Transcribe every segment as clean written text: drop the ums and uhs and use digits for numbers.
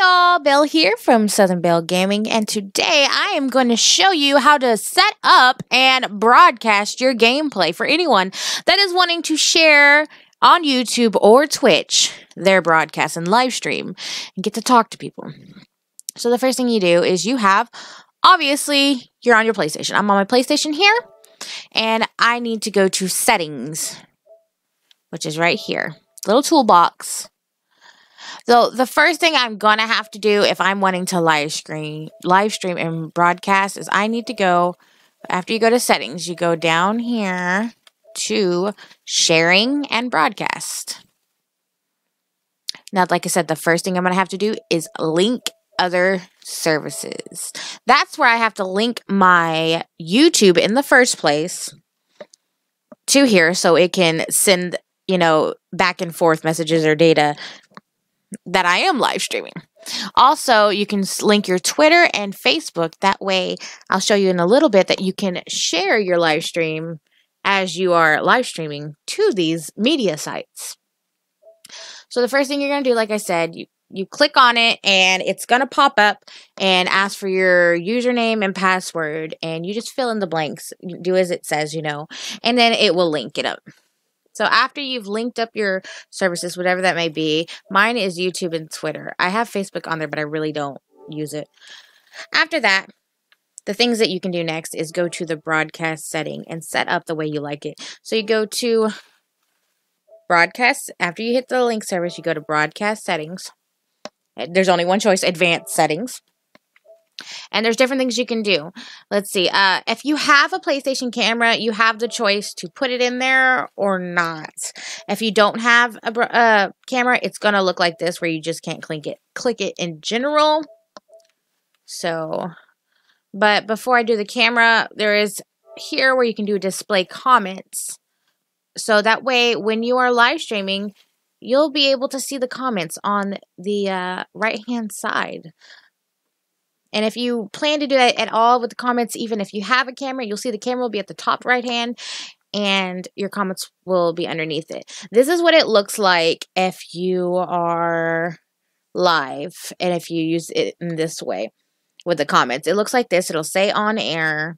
y'all, Belle here from Southern Belle Gaming, and today I am going to show you how to set up and broadcast your gameplay for anyone that is wanting to share on YouTube or Twitch their broadcast and live stream and get to talk to people. So the first thing you do is obviously, you're on your PlayStation. I'm on my PlayStation here, and I need to go to Settings, which is right here. Little toolbox. So the first thing I'm going to have to do if I'm wanting to live stream and broadcast is I need to go, after you go to Settings, you go down here to Sharing and Broadcast. Now, like I said, the first thing I'm going to have to do is link other services. That's where I have to link my YouTube in the first place to here so it can send, back and forth messages or data that I am live streaming. Also, you can link your Twitter and Facebook. That way, I'll show you in a little bit that you can share your live stream as you are live streaming to these media sites. So the first thing you're going to do, like I said, you click on it and it's going to pop up and ask for your username and password, and you just fill in the blanks. You do as it says, and then it will link it up. So after you've linked up your services, whatever that may be, mine is YouTube and Twitter. I have Facebook on there, but I really don't use it. After that, the things that you can do next is go to the broadcast setting and set up the way you like it. So you go to broadcast. After you hit the link service, you go to broadcast settings. There's only one choice, advanced settings. And there's different things you can do. Let's see. If you have a PlayStation camera, you have the choice to put it in there or not. If you don't have a camera, it's going to look like this where you just can't click it in general. So, but before I do the camera, there is here where you can do display comments. So that way, when you are live streaming, you'll be able to see the comments on the right-hand side. And if you plan to do that at all with the comments, even if you have a camera, you'll see the camera will be at the top right hand and your comments will be underneath it. This is what it looks like if you are live and if you use it in this way with the comments. It looks like this. It'll say on air.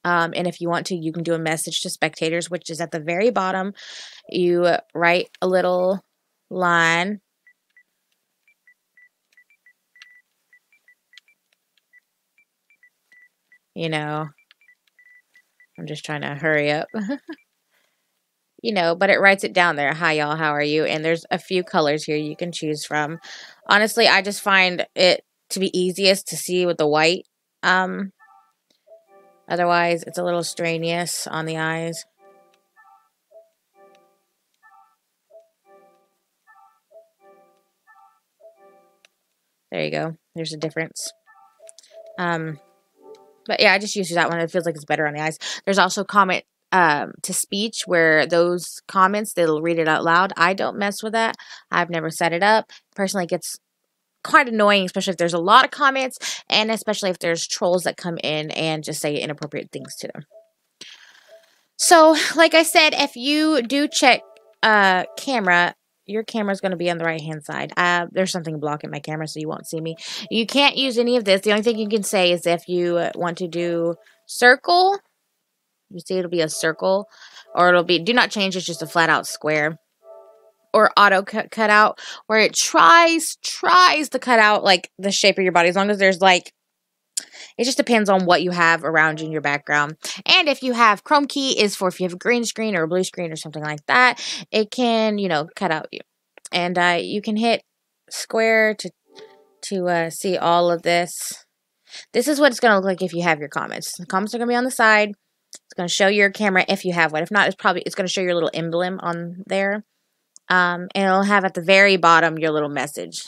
And if you want to, you can do a message to spectators, which is at the very bottom. You write a little line. I'm just trying to hurry up. But it writes it down there. Hi, y'all. How are you? And there's a few colors here you can choose from. Honestly, I just find it to be easiest to see with the white. Otherwise, it's a little strenuous on the eyes. There you go. There's a difference. But yeah, I just use that one. It feels like it's better on the eyes. There's also comment to speech where those comments, they'll read it out loud. I don't mess with that. I've never set it up. Personally, it gets quite annoying, especially if there's a lot of comments and especially if there's trolls that come in and just say inappropriate things to them. So, like I said, if you do check camera, your camera is going to be on the right-hand side. There's something blocking my camera, so you won't see me. You can't use any of this. The only thing you can say is if you want to do circle, you see it'll be a circle, or it'll be do not change. It's just a flat-out square, or auto cut out, where it tries to cut out like the shape of your body, as long as there's like. It just depends on what you have around you in your background. And if you have Chrome key is for if you have a green screen or a blue screen or something like that, it can, cut out you. And you can hit square to see all of this. This is what it's going to look like if you have your comments. The comments are going to be on the side. It's going to show your camera if you have one. If not, it's going to show your little emblem on there. And it'll have at the very bottom your little message.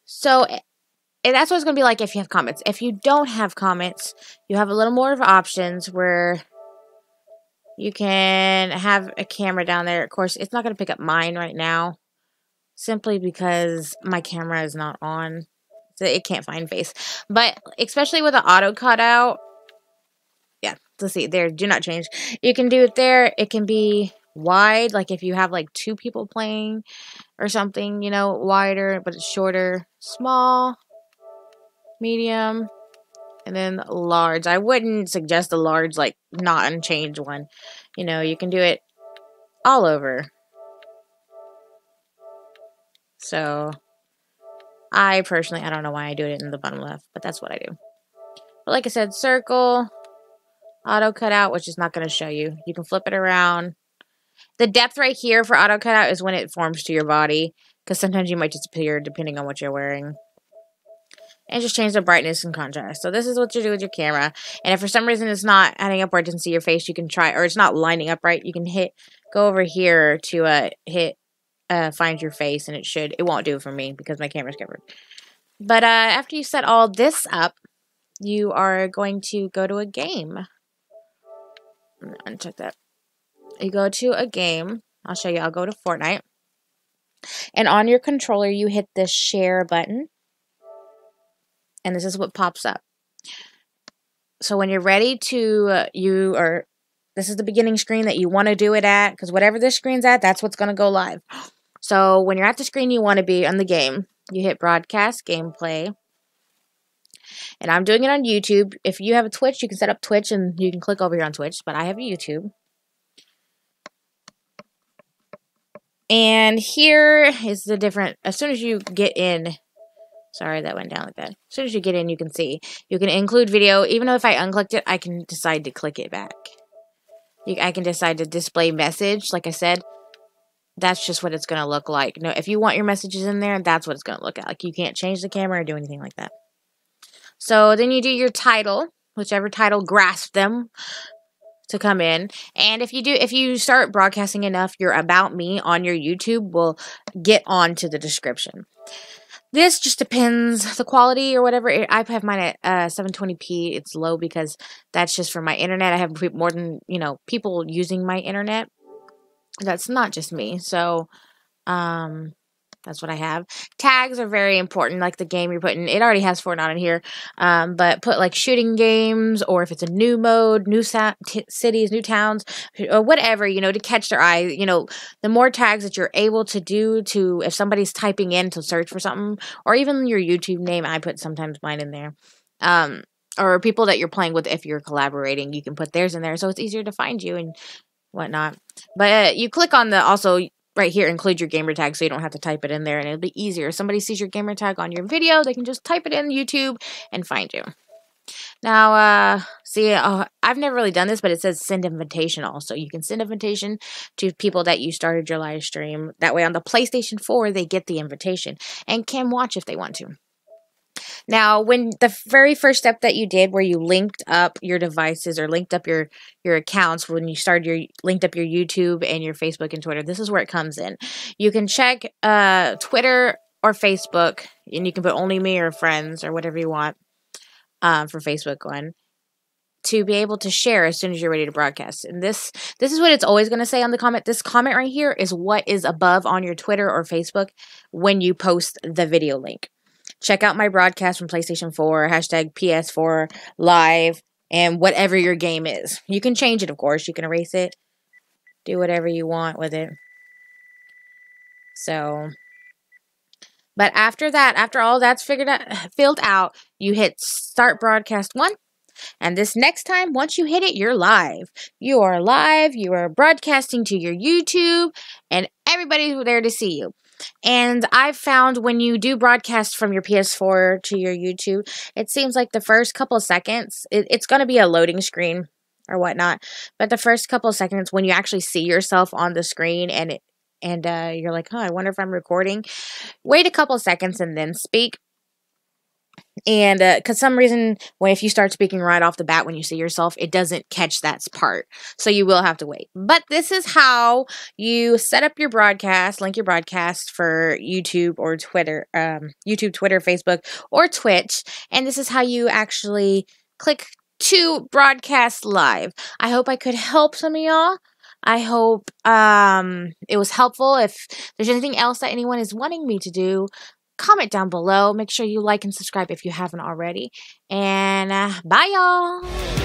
So and that's what it's going to be like if you have comments. If you don't have comments, you have a little more of options where you can have a camera down there. Of course, it's not going to pick up mine right now, simply because my camera is not on. So it can't find face. But especially with the auto cutout, yeah, let's see, there, do not change. You can do it there. It can be wide, like if you have like 2 people playing or something, you know, wider, but it's shorter. Small, medium, and then large. I wouldn't suggest a large, like, not unchanged one. You know, you can do it all over. So, I personally, I don't know why I do it in the bottom left, but that's what I do. But like I said, circle, auto cutout, which is not going to show you. You can flip it around. The depth right here for auto cutout is when it forms to your body, because sometimes you might disappear depending on what you're wearing. And just change the brightness and contrast. So this is what you do with your camera. And if for some reason it's not adding up where it doesn't see your face, you can try, or it's not lining up right, you can go over here to find your face, and it won't do it for me because my camera's covered. But after you set all this up, you are going to go to a game. I'm gonna uncheck that. You go to a game. I'll show you. I'll go to Fortnite. And on your controller, you hit the share button. And this is what pops up. So when you're ready to, this is the beginning screen that you want to do it at, because whatever this screen's at, that's what's going to go live. So when you're at the screen you want to be on the game, you hit broadcast gameplay. And I'm doing it on YouTube. If you have a Twitch, you can set up Twitch and you can click over here on Twitch, but I have YouTube. And here is the different, as soon as you get in, sorry, that went down like that. As soon as you get in, you can see. You can include video. Even though if I unclicked it, I can decide to click it back. I can decide to display message. Like I said, that's just what it's going to look like. No, if you want your messages in there, that's what it's going to look like. You can't change the camera or do anything like that. So then you do your title, whichever title grasps them to come in. And if you start broadcasting enough, your about me on your YouTube will get onto the description. This just depends, the quality or whatever. I have mine at 720p. It's low because that's just for my internet. I have more than, people using my internet. That's not just me. So, that's what I have. Tags are very important, like the game you're putting. It already has Fortnite in here, but put like shooting games, or if it's a new mode, new cities, new towns, or whatever, to catch their eye. The more tags that you're able to do if somebody's typing in to search for something, or even your YouTube name, I put sometimes mine in there. Or people that you're playing with, if you're collaborating, you can put theirs in there, so it's easier to find you and whatnot. But you click on also right here, include your gamer tag, so you don't have to type it in there, and it'll be easier. If somebody sees your gamer tag on your video, they can just type it in YouTube and find you. Now, I've never really done this, but it says send invitation also. You can send invitation to people that you started your live stream. That way on the PlayStation 4, they get the invitation and can watch if they want to. Now, when the very first step that you did, where you linked up your devices or linked up your accounts, when you started linked up your YouTube and your Facebook and Twitter, this is where it comes in. You can check Twitter or Facebook, and you can put only me or friends or whatever you want for Facebook one, to be able to share as soon as you're ready to broadcast. And this is what it's always going to say on the comment. This comment right here is what is above on your Twitter or Facebook when you post the video link. Check out my broadcast from PlayStation 4, hashtag Ps4 live, and whatever your game is. You can change it, of course. You can erase it. Do whatever you want with it. So, but after that, after all that's filled out, you hit start broadcast 1. And this next time, once you hit it, you're live. You are live. You are broadcasting to your YouTube, and everybody's there to see you. And I've found when you do broadcast from your PS4 to your YouTube, it seems like the first couple of seconds, it's going to be a loading screen or whatnot. But the first couple of seconds, when you actually see yourself on the screen and you're like, I wonder if I'm recording, wait a couple of seconds and then speak. And because some reason, if you start speaking right off the bat when you see yourself, it doesn't catch that part. So you will have to wait. But this is how you set up your broadcast, link your broadcast for YouTube or Twitter, YouTube, Twitter, Facebook, or Twitch. And this is how you actually click to broadcast live. I hope I could help some of y'all. I hope it was helpful. If there's anything else that anyone is wanting me to do, comment down below. Make sure you like and subscribe if you haven't already. And bye, y'all.